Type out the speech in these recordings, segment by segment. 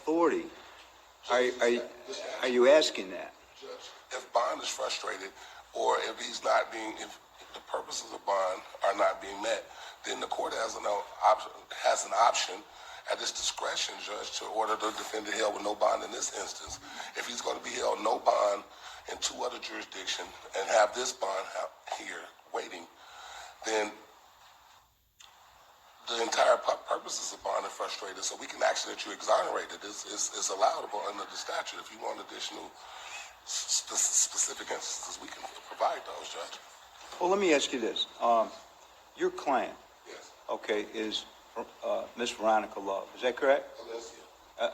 authority are you asking that? Judge, if bond is frustrated, or if he's not being, if the purposes of bond are not being met, then the court has an option at its discretion, Judge, to order the defendant held with no bond in this instance. If he's going to be held no bond in 2 other jurisdictions and have this bond here waiting, then the entire purposes of bond are frustrated. So we can actually let you exonerate it. It's allowable under the statute. If you want additional specific instances, we can provide those, Judge. Well, let me ask you this. Your client, Yes. okay, is Miss Veronica Love. Is that correct? Valencia.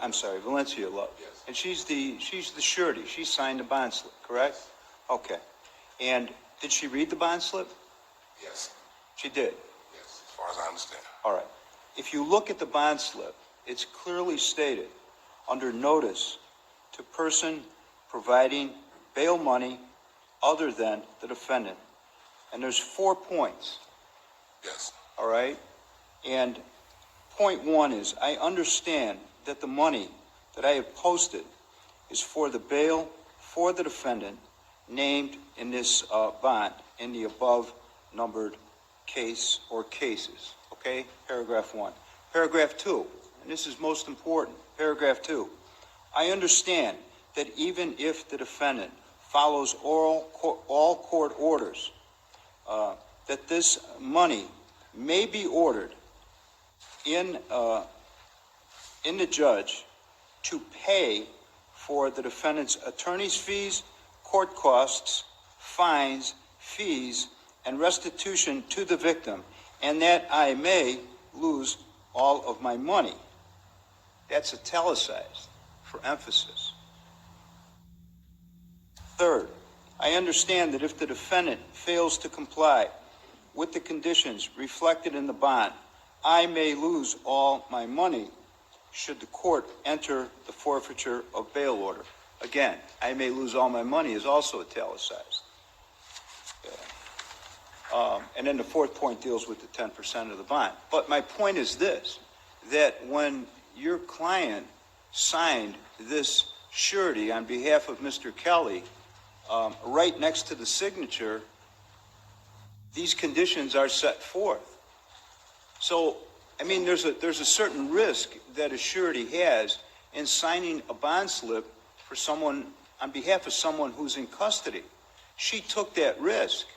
I'm sorry, Valencia Love. Yes. And she's the surety. She signed the bond slip, correct? Yes. Okay. And did she read the bond slip? Yes. She did. Yes, as far as I understand. All right. If you look at the bond slip, it's clearly stated under notice to person providing bail money other than the defendant. And there's 4 points. Yes. All right? And point 1 is, I understand that the money that I have posted is for the bail for the defendant named in this bond in the above numbered case or cases. Okay? Paragraph 1. Paragraph 2, and this is most important. Paragraph 2. I understand that even if the defendant follows all court orders, that this money may be ordered in the judge to pay for the defendant's attorney's fees, court costs, fines, fees, and restitution to the victim, and that I may lose all of my money. That's italicized for emphasis. Third, I understand that if the defendant fails to comply with the conditions reflected in the bond, I may lose all my money should the court enter the forfeiture of bail order. Again, I may lose all my money is also italicized. And then the 4th point deals with the 10% of the bond. But my point is this, that when your client signed this surety on behalf of Mr. Kelly, right next to the signature, these conditions are set forth. So, I mean, there's a certain risk that a surety has in signing a bond slip for someone, on behalf of someone who's in custody. She took that risk.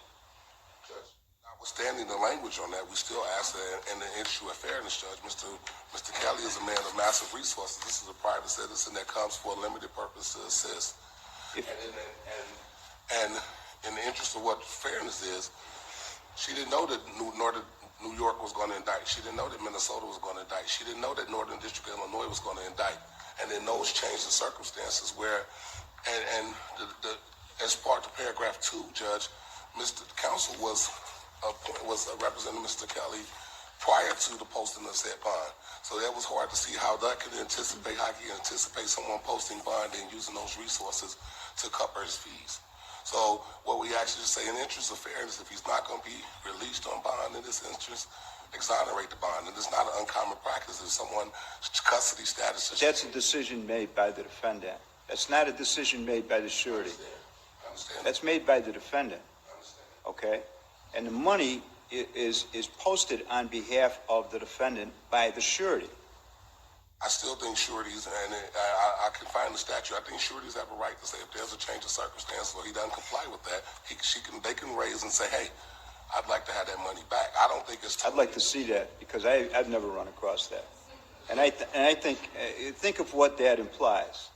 Judge, notwithstanding the language on that, we still ask that in the issue of fairness, Judge. Mr. Kelly is a man of massive resources. This is a private citizen that comes for a limited purpose to assist. And in the interest of what fairness is, she didn't know that New York was going to indict. She didn't know that Minnesota was going to indict. She didn't know that Northern District of Illinois was going to indict. And then those changed the circumstances where, as part of paragraph 2, Judge, Mr. Counsel was representing Mr. Kelly prior to the posting of said bond. So that was hard to see how that could anticipate, how he anticipate someone posting bond and using those resources to cover his fees. So what we actually say in the interest of fairness, if he's not going to be released on bond in this instance, exonerate the bond. And it's not an uncommon practice if someone's custody status is... That's a decision made by the defendant. That's not a decision made by the surety. I understand. That's made by the defendant. I understand. Okay? And the money is posted on behalf of the defendant by the surety. I still think sureties, and I can find the statute, I think sureties have a right to say if there's a change of circumstance or he doesn't comply with that, they can raise and say, hey, I'd like to have that money back. I don't think it's... I'd like to see that because I've never run across that. And I think of what that implies.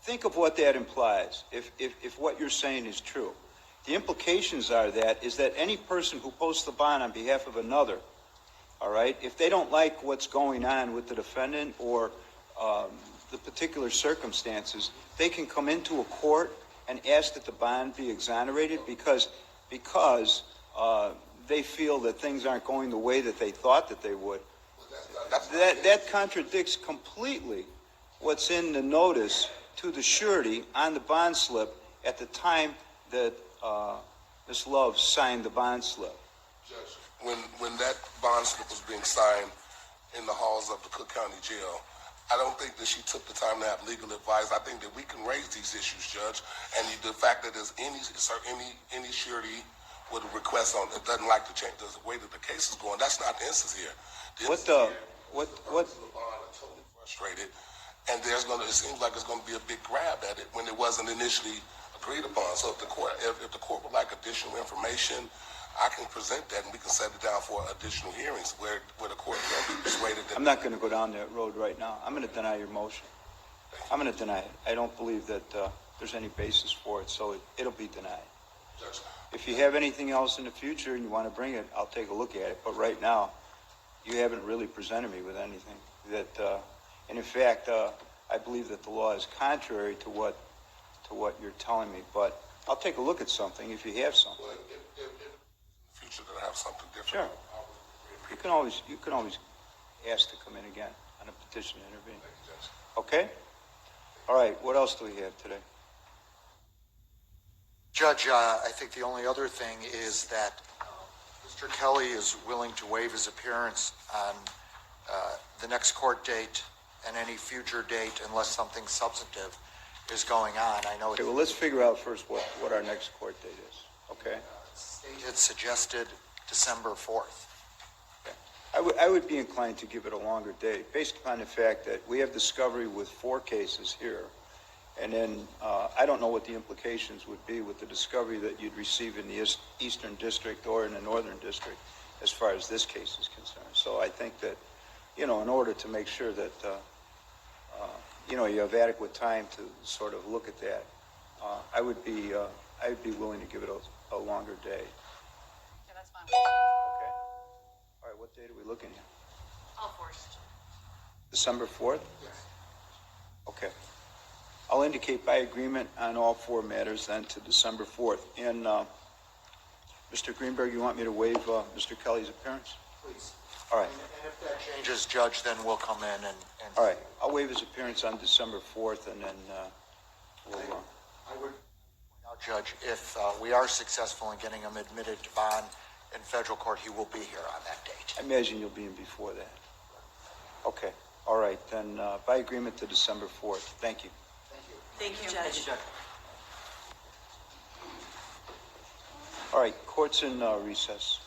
Think of what that implies if what you're saying is true. The implications are is that any person who posts the bond on behalf of another, all right, if they don't like what's going on with the defendant or the particular circumstances, they can come into a court and ask that the bond be exonerated because they feel that things aren't going the way that they thought that they would. That contradicts completely what's in the notice to the surety on the bond slip at the time that Ms. Love signed the bond slip. Judge, when that bond slip was being signed in the halls of the Cook County Jail, I don't think that she took the time to have legal advice. I think that we can raise these issues, Judge, and the fact that there's any surety with a request on that doesn't like to change the way that the case is going. That's not the instance here. What I'm totally frustrated, and it seems like it's going to be a big grab at it when it wasn't initially agreed upon. So if the court would like additional information, I can present that and we can set it down for additional hearings where the court can be persuaded that. I'm not going to go down that road right now. I'm going to deny your motion. I'm going to deny it. I don't believe that there's any basis for it, so it'll be denied. Judge, If you have anything else in the future and you want to bring it, I'll take a look at it. But right now, you haven't really presented me with anything that, and in fact, I believe that the law is contrary to what you're telling me. But I'll take a look at something if you have something. well, if in the future that I have something different, Sure. I You can always ask to come in again on a petition to intervene. Thank you, Judge. Okay? All right. What else do we have today? Judge, I think the only other thing is that Mr. Kelly is willing to waive his appearance on the next court date and any future date unless something substantive is going on. I know Okay, well, let's figure out first what our next court date is, okay? the state had suggested December 4th. I would be inclined to give it a longer date, based upon the fact that we have discovery with 4 cases here, and then I don't know what the implications would be with the discovery that you'd receive in the Eastern District or in the Northern District as far as this case is concerned. So I think that, in order to make sure that, you have adequate time to sort of look at that, I would be willing to give it a longer day. Yeah, that's fine. Okay? All right, what date are we looking at? All forced. December 4th? Yes. Okay. I'll indicate by agreement on all 4 matters then to December 4th. And Mr. Greenberg, you want me to waive Mr. Kelly's appearance? Please. All right. And if that changes, Judge, then we'll come in and All right. I'll waive his appearance on December 4th, and then we'll... I would point out, Judge, if we are successful in getting him admitted to bond in federal court, he will be here on that date. I imagine you'll be in before that. Okay. All right. Then by agreement to December 4th. Thank you. Thank you, Judge. All right. Court's in recess.